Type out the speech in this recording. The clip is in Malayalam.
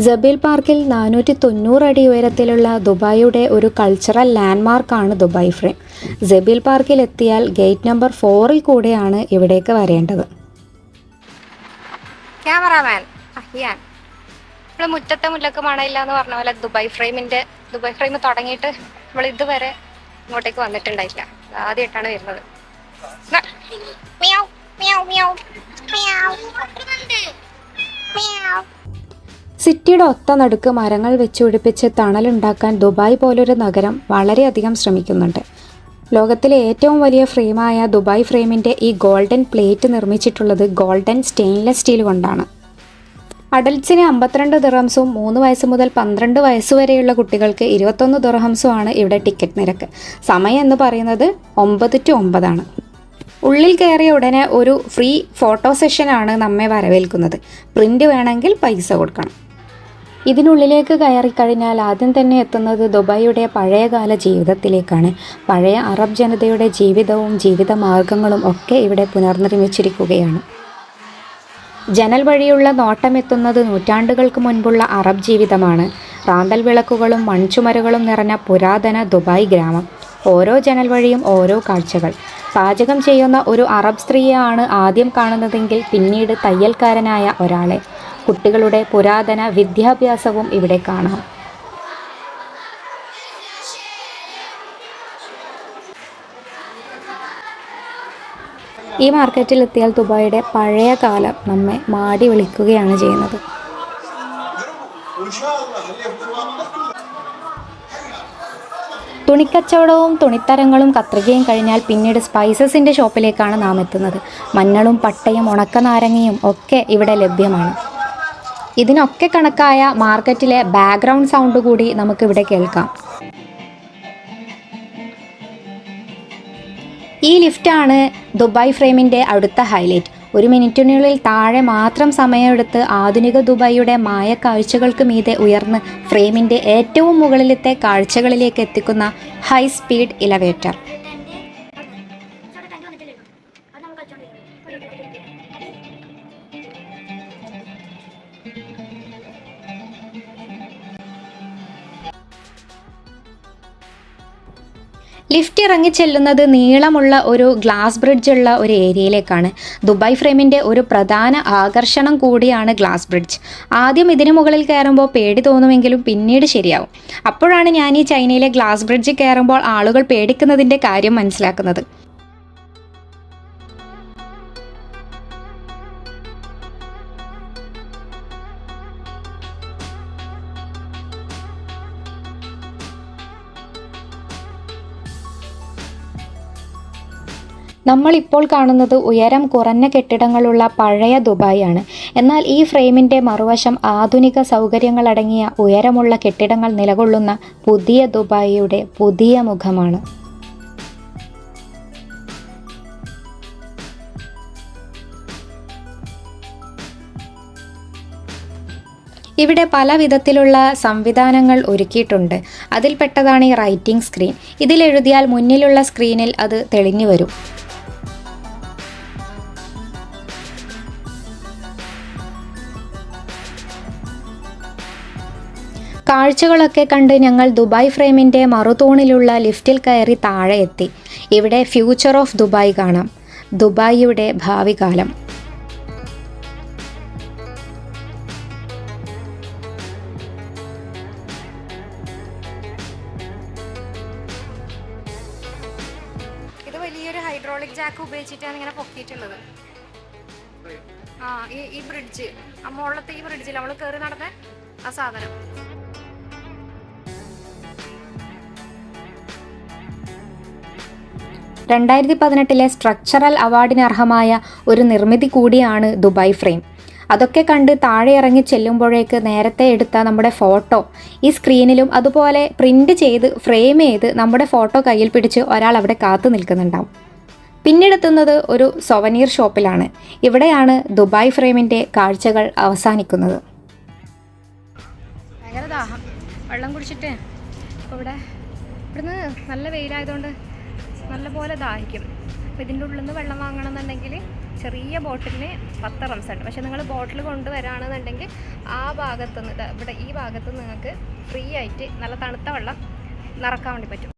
ജബീൽ പാർക്കിൽ 490 അടി ഉയരത്തിലുള്ള ദുബായിയുടെ ഒരു കൾച്ചറൽ ലാൻഡ്മാർക്കാണ് ദുബായ് ഫ്രെയിം. ജബീൽ പാർക്കിൽ എത്തിയാൽ ഗേറ്റ് നമ്പർ 4-ൽ കൂടെയാണ് ഇവിടേക്ക് വരേണ്ടത്. ക്യാമറാമാൻ അഹിയാൻ, നമ്മൾ മുറ്റത്തെ മുല്ലക്ക് മണയില്ല എന്ന് പറഞ്ഞ പോലെ ദുബായ് ഫ്രെയിം തുടങ്ങിയിട്ട് നമ്മൾ ഇതുവരെ ഇങ്ങോട്ടേക്ക് വന്നിട്ടുണ്ടായില്ല. ആദ്യമായിട്ടാണ് വരുന്നത്. സിറ്റിയുടെ ഒത്ത നടുക്ക് മരങ്ങൾ വെച്ചുപിടിപ്പിച്ച് തണലുണ്ടാക്കാൻ ദുബായ് പോലൊരു നഗരം വളരെയധികം ശ്രമിക്കുന്നുണ്ട്. ലോകത്തിലെ ഏറ്റവും വലിയ ഫ്രെയിമായ ദുബായ് ഫ്രെയിമിൻ്റെ ഈ ഗോൾഡൻ പ്ലേറ്റ് നിർമ്മിച്ചിട്ടുള്ളത് ഗോൾഡൻ സ്റ്റെയിൻലെസ് സ്റ്റീൽ കൊണ്ടാണ്. അഡൽട്ട്സിന് 52 ദിർഹംസും 3 വയസ്സ് മുതൽ 12 വയസ്സ് വരെയുള്ള കുട്ടികൾക്ക് 21 ദിർഹംസും ആണ് ഇവിടെ ടിക്കറ്റ് നിരക്ക്. സമയം എന്ന് പറയുന്നത് 9 to 9 ആണ്. ഉള്ളിൽ കയറിയ ഉടനെ ഒരു ഫ്രീ ഫോട്ടോ സെഷനാണ് നമ്മെ വരവേൽക്കുന്നത്. പ്രിൻ്റ് വേണമെങ്കിൽ പൈസ കൊടുക്കണം. ഇതിനുള്ളിലേക്ക് കയറിക്കഴിഞ്ഞാൽ ആദ്യം തന്നെ എത്തുന്നത് ദുബായിയുടെ പഴയകാല ജീവിതത്തിലേക്കാണ്. പഴയ അറബ് ജനതയുടെ ജീവിതവും ജീവിത മാർഗങ്ങളും ഒക്കെ ഇവിടെ പുനർനിർമ്മിച്ചിരിക്കുകയാണ്. ജനൽ വഴിയുള്ള നോട്ടമെത്തുന്നത് നൂറ്റാണ്ടുകൾക്ക് മുൻപുള്ള അറബ് ജീവിതമാണ്. റാന്തൽ വിളക്കുകളും മൺചുമരുകളും നിറഞ്ഞ പുരാതന ദുബായ് ഗ്രാമം. ഓരോ ജനൽ വഴിയും ഓരോ കാഴ്ചകൾ. പാചകം ചെയ്യുന്ന ഒരു അറബ് സ്ത്രീയാണ് ആദ്യം കാണുന്നതെങ്കിൽ പിന്നീട് തയ്യൽക്കാരനായ ഒരാളെ. കുട്ടികളുടെ പുരാതന വിദ്യാഭ്യാസവും ഇവിടെ കാണാം. ഈ മാർക്കറ്റിൽ എത്തിയാൽ ദുബായിയുടെ പഴയ കാലം നമ്മെ മാടി വിളിക്കുകയാണ് ചെയ്യുന്നത്. തുണിക്കച്ചവടവും തുണിത്തരങ്ങളും കത്രികയും കഴിഞ്ഞാൽ പിന്നീട് സ്പൈസസിൻ്റെ ഷോപ്പിലേക്കാണ് നാം എത്തുന്നത്. മഞ്ഞളും പട്ടയും ഉണക്കനാരങ്ങയും ഒക്കെ ഇവിടെ ലഭ്യമാണ്. ഇതിനൊക്കെ കണക്കായ മാർക്കറ്റിലെ ബാക്ക്ഗ്രൗണ്ട് സൗണ്ട് കൂടി നമുക്കിവിടെ കേൾക്കാം. ഈ ലിഫ്റ്റാണ് ദുബായ് ഫ്രെയിമിൻ്റെ അടുത്ത ഹൈലൈറ്റ്. 1 മിനിറ്റിനുള്ളിൽ താഴെ മാത്രം സമയമെടുത്ത് ആധുനിക ദുബായിയുടെ മായ കാഴ്ചകൾക്ക് മീതെ ഉയർന്ന് ഫ്രെയിമിൻ്റെ ഏറ്റവും മുകളിലത്തെ കാഴ്ചകളിലേക്ക് എത്തിക്കുന്ന ഹൈ സ്പീഡ് ഇലവേറ്റർ. ലിഫ്റ്റ് ഇറങ്ങി ചെല്ലുന്നത് നീളമുള്ള ഒരു ഗ്ലാസ് ബ്രിഡ്ജുള്ള ഒരു ഏരിയയിലേക്കാണ്. ദുബായ് ഫ്രെയിമിൻ്റെ ഒരു പ്രധാന ആകർഷണം കൂടിയാണ് ഗ്ലാസ് ബ്രിഡ്ജ്. ആദ്യം ഇതിന് മുകളിൽ കയറുമ്പോൾ പേടി തോന്നുമെങ്കിലും പിന്നീട് ശരിയാവും. അപ്പോഴാണ് ഞാൻ ഈ ചൈനയിലെ ഗ്ലാസ് ബ്രിഡ്ജ് കയറുമ്പോൾ ആളുകൾ പേടിക്കുന്നതിൻ്റെ കാര്യം മനസ്സിലാക്കുന്നത്. നമ്മളിപ്പോൾ കാണുന്നത് ഉയരം കുറഞ്ഞ കെട്ടിടങ്ങളുള്ള പഴയ ദുബായിയാണ്. എന്നാൽ ഈ ഫ്രെയിമിൻ്റെ മറുവശം ആധുനിക സൗകര്യങ്ങളടങ്ങിയ ഉയരമുള്ള കെട്ടിടങ്ങൾ നിലകൊള്ളുന്ന പുതിയ ദുബായിയുടെ പുതിയ മുഖമാണ്. ഇവിടെ പല വിധത്തിലുള്ള സംവിധാനങ്ങൾ ഒരുക്കിയിട്ടുണ്ട്. അതിൽപ്പെട്ടതാണ് ഈ റൈറ്റിംഗ് സ്ക്രീൻ. ഇതിലെഴുതിയാൽ മുന്നിലുള്ള സ്ക്രീനിൽ അത് തെളിഞ്ഞു വരും. കാഴ്ചകളൊക്കെ കണ്ട് ഞങ്ങൾ ദുബായ് ഫ്രെയിമിൻ്റെ മറുതൂണിലുള്ള ലിഫ്റ്റിൽ കയറി താഴെ എത്തി. ഇവിടെ ഫ്യൂച്ചർ ഓഫ് ദുബായ് കാണാം. ദുബായിയുടെ ഭാവി കാലം. ഇത് വലിയൊരു ഹൈഡ്രോളിക് ജാക്ക് ഉപയോഗിച്ചിട്ടാണ് ഇങ്ങനെ പൊക്കിയിട്ടുള്ളത്. ഈ ബ്രിഡ്ജ്, ആ മുകളിലത്തെ ഈ ബ്രിഡ്ജിൽ നമ്മൾ കയറി നടന്ന ആ സാധനം. 2018 സ്ട്രക്ചറൽ അവാർഡിന് അർഹമായ ഒരു നിർമ്മിതി കൂടിയാണ് ദുബായ് ഫ്രെയിം. അതൊക്കെ കണ്ട് താഴെ ഇറങ്ങി ചെല്ലുമ്പോഴേക്ക് നേരത്തെ എടുത്ത നമ്മുടെ ഫോട്ടോ ഈ സ്ക്രീനിലും അതുപോലെ പ്രിൻ്റ് ചെയ്ത് ഫ്രെയിം ചെയ്ത് നമ്മുടെ ഫോട്ടോ കയ്യിൽ പിടിച്ച് ഒരാൾ അവിടെ കാത്തു നിൽക്കുന്നുണ്ടാവും. പിന്നീടെത്തുന്നത് ഒരു സൊവനീർ ഷോപ്പിലാണ്. ഇവിടെയാണ് ദുബായ് ഫ്രെയിമിൻ്റെ കാഴ്ചകൾ അവസാനിക്കുന്നത്. ഭയങ്കര ദാഹം, വെള്ളം കുടിച്ചിട്ട് ഇവിടുന്ന് നല്ല വെയിലായതുകൊണ്ട് നല്ലപോലെ ദാഹിക്കും. അപ്പോൾ ഇതിൻ്റെ ഉള്ളിൽ നിന്ന് വെള്ളം വാങ്ങണമെന്നുണ്ടെങ്കിൽ ചെറിയ ബോട്ടിലിന് 10 റംസ് ഉണ്ട്. പക്ഷേ നിങ്ങൾ ബോട്ടിൽ കൊണ്ടുവരാണെന്നുണ്ടെങ്കിൽ ആ ഭാഗത്തുനിന്ന് ഇവിടെ ഈ ഭാഗത്ത് നിങ്ങൾക്ക് ഫ്രീ ആയിട്ട് നല്ല തണുത്ത വെള്ളം നിറക്കാൻ വേണ്ടി പറ്റും.